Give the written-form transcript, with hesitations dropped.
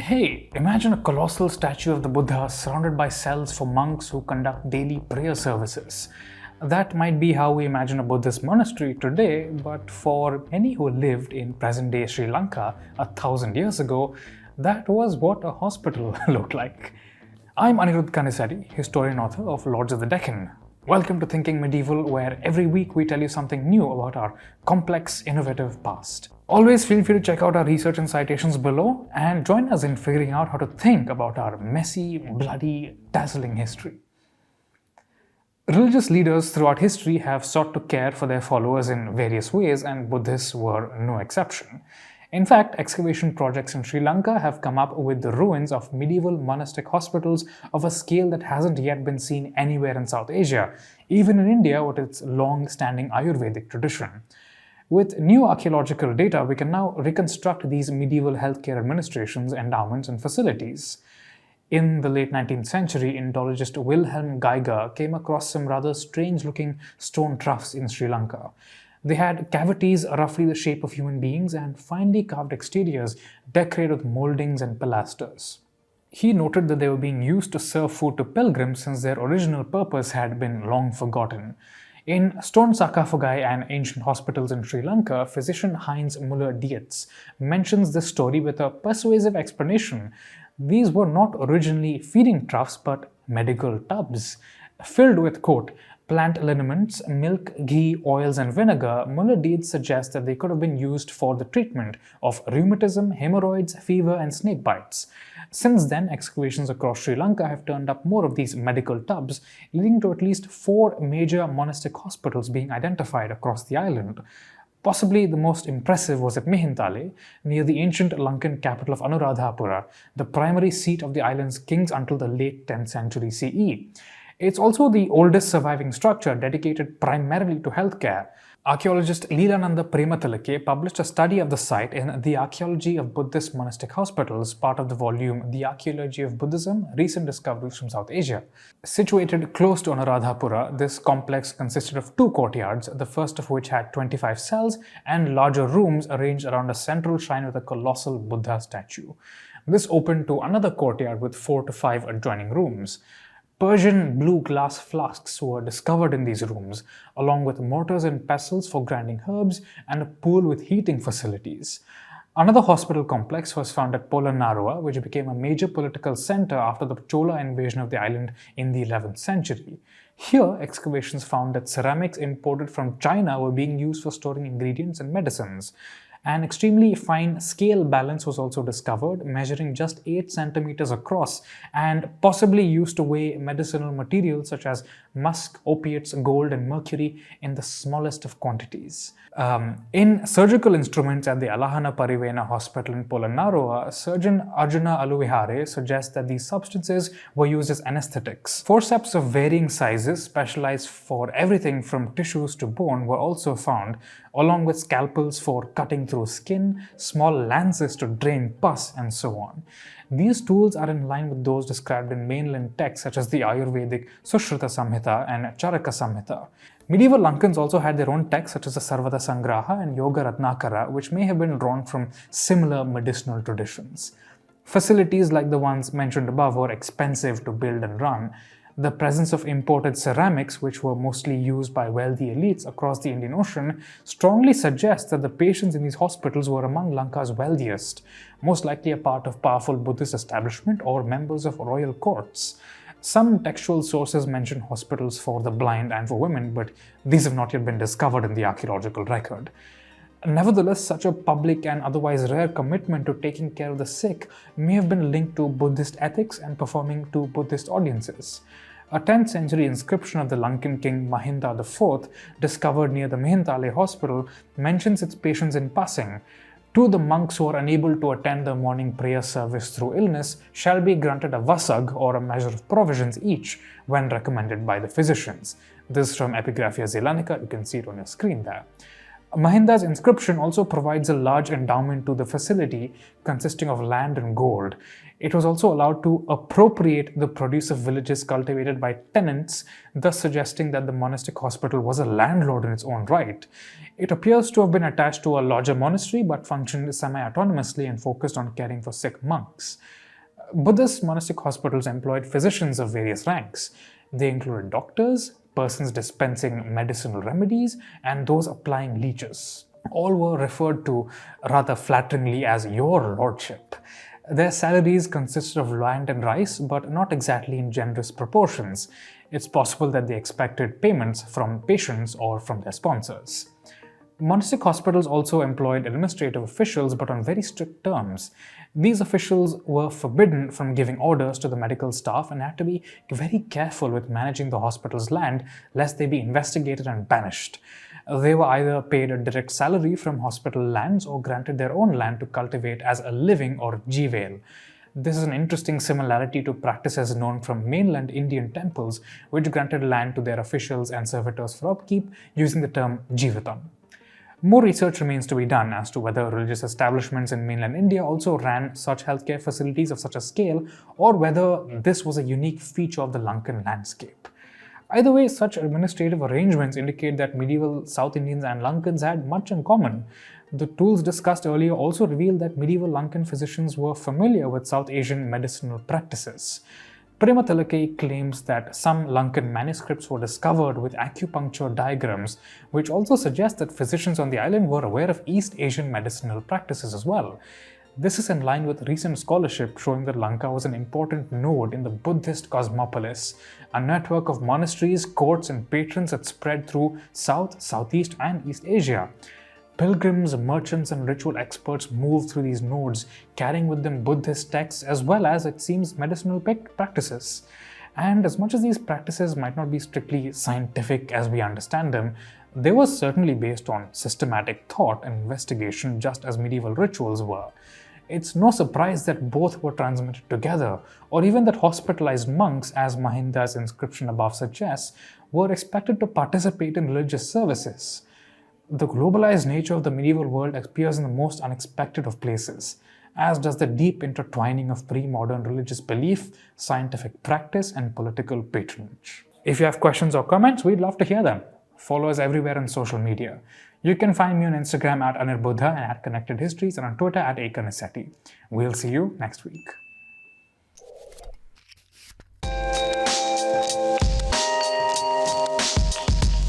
Hey, imagine a colossal statue of the Buddha surrounded by cells for monks who conduct daily prayer services. That might be how we imagine a Buddhist monastery today, but for many who lived in present-day Sri Lanka 1,000 years ago, that was what a hospital looked like. I'm Anirudh Kanisetti, historian author of Lords of the Deccan. Welcome to Thinking Medieval, where every week we tell you something new about our complex, innovative past. Always feel free to check out our research and citations below and join us in figuring out how to think about our messy, bloody, dazzling history. Religious leaders throughout history have sought to care for their followers in various ways, and Buddhists were no exception. In fact, excavation projects in Sri Lanka have come up with the ruins of medieval monastic hospitals of a scale that hasn't yet been seen anywhere in South Asia, even in India with its long-standing Ayurvedic tradition. With new archaeological data, we can now reconstruct these medieval healthcare administrations, endowments, and facilities. In the late 19th century, Indologist Wilhelm Geiger came across some rather strange-looking stone troughs in Sri Lanka. They had cavities roughly the shape of human beings and finely carved exteriors decorated with moldings and pilasters. He noted that they were being used to serve food to pilgrims since their original purpose had been long forgotten. In stone sarcophagi and ancient hospitals in Sri Lanka, physician Heinz Mueller-Dietz mentions this story with a persuasive explanation. These were not originally feeding troughs but medical tubs. Filled with, quote, plant liniments, milk, ghee, oils, and vinegar, Mueller-Dietz suggests that they could have been used for the treatment of rheumatism, hemorrhoids, fever, and snake bites. Since then, excavations across Sri Lanka have turned up more of these medical tubs, leading to at least 4 major monastic hospitals being identified across the island. Possibly the most impressive was at Mihintale, near the ancient Lankan capital of Anuradhapura, the primary seat of the island's kings until the late 10th century CE. It's also the oldest surviving structure dedicated primarily to healthcare. Archaeologist Leelananda Premathilake published a study of the site in The Archaeology of Buddhist Monastic Hospitals, part of the volume The Archaeology of Buddhism, Recent Discoveries from South Asia. Situated close to Anuradhapura, this complex consisted of 2 courtyards, the first of which had 25 cells and larger rooms arranged around a central shrine with a colossal Buddha statue. This opened to another courtyard with 4 to 5 adjoining rooms. Persian blue glass flasks were discovered in these rooms, along with mortars and pestles for grinding herbs and a pool with heating facilities. Another hospital complex was found at Polonnaruwa, which became a major political center after the Chola invasion of the island in the 11th century. Here, excavations found that ceramics imported from China were being used for storing ingredients and medicines. An extremely fine scale balance was also discovered, measuring just 8 centimeters across and possibly used to weigh medicinal materials such as musk, opiates, gold, and mercury in the smallest of quantities. In surgical instruments at the Alahana Parivena hospital in Polonnaruwa, surgeon Arjuna Aluvihare suggests that these substances were used as anesthetics. Forceps of varying sizes, specialized for everything from tissues to bone, were also found, along with scalpels for cutting through skin, small lances to drain pus, and so on. These tools are in line with those described in mainland texts such as the Ayurvedic Sushruta Samhita and Charaka Samhita. Medieval Lankans also had their own texts such as the Sarvada Sangraha and Yoga Ratnakara, which may have been drawn from similar medicinal traditions. Facilities like the ones mentioned above were expensive to build and run. The presence of imported ceramics, which were mostly used by wealthy elites across the Indian Ocean, strongly suggests that the patients in these hospitals were among Lanka's wealthiest, most likely a part of powerful Buddhist establishment or members of royal courts. Some textual sources mention hospitals for the blind and for women, but these have not yet been discovered in the archaeological record. Nevertheless, such a public and otherwise rare commitment to taking care of the sick may have been linked to Buddhist ethics and performing to Buddhist audiences. A 10th century inscription of the Lankan king Mahinda IV, discovered near the Mihintale hospital, mentions its patients in passing. To the monks who are unable to attend the morning prayer service through illness shall be granted a vasag, or a measure of provisions each, when recommended by the physicians. This is from Epigraphia Zelanica, you can see it on your screen there. Mahinda's inscription also provides a large endowment to the facility consisting of land and gold. It was also allowed to appropriate the produce of villages cultivated by tenants, thus suggesting that the monastic hospital was a landlord in its own right. It appears to have been attached to a larger monastery but functioned semi-autonomously and focused on caring for sick monks. Buddhist monastic hospitals employed physicians of various ranks. They included doctors, persons dispensing medicinal remedies, and those applying leeches. All were referred to rather flatteringly as your lordship. Their salaries consisted of land and rice, but not exactly in generous proportions. It's possible that they expected payments from patients or from their sponsors. Monastic hospitals also employed administrative officials, but on very strict terms. These officials were forbidden from giving orders to the medical staff and had to be very careful with managing the hospital's land lest they be investigated and banished. They were either paid a direct salary from hospital lands or granted their own land to cultivate as a living or jivel. This is an interesting similarity to practices known from mainland Indian temples, which granted land to their officials and servitors for upkeep using the term jivatam. More research remains to be done as to whether religious establishments in mainland India also ran such healthcare facilities of such a scale, or whether this was a unique feature of the Lankan landscape. Either way, such administrative arrangements indicate that medieval South Indians and Lankans had much in common. The tools discussed earlier also reveal that medieval Lankan physicians were familiar with South Asian medicinal practices. Prema Tilake claims that some Lankan manuscripts were discovered with acupuncture diagrams, which also suggests that physicians on the island were aware of East Asian medicinal practices as well. This is in line with recent scholarship showing that Lanka was an important node in the Buddhist cosmopolis, a network of monasteries, courts, and patrons that spread through South, Southeast, and East Asia. Pilgrims, merchants, and ritual experts moved through these nodes, carrying with them Buddhist texts as well as, it seems, medicinal practices. And as much as these practices might not be strictly scientific as we understand them, they were certainly based on systematic thought and investigation, just as medieval rituals were. It's no surprise that both were transmitted together, or even that hospitalized monks, as Mahinda's inscription above suggests, were expected to participate in religious services. The globalized nature of the medieval world appears in the most unexpected of places, as does the deep intertwining of pre-modern religious belief, scientific practice, and political patronage. If you have questions or comments, we'd love to hear them. Follow us everywhere on social media. You can find me on Instagram at Anirudh and at Connected Histories and on Twitter at Kanisetti. We'll see you next week.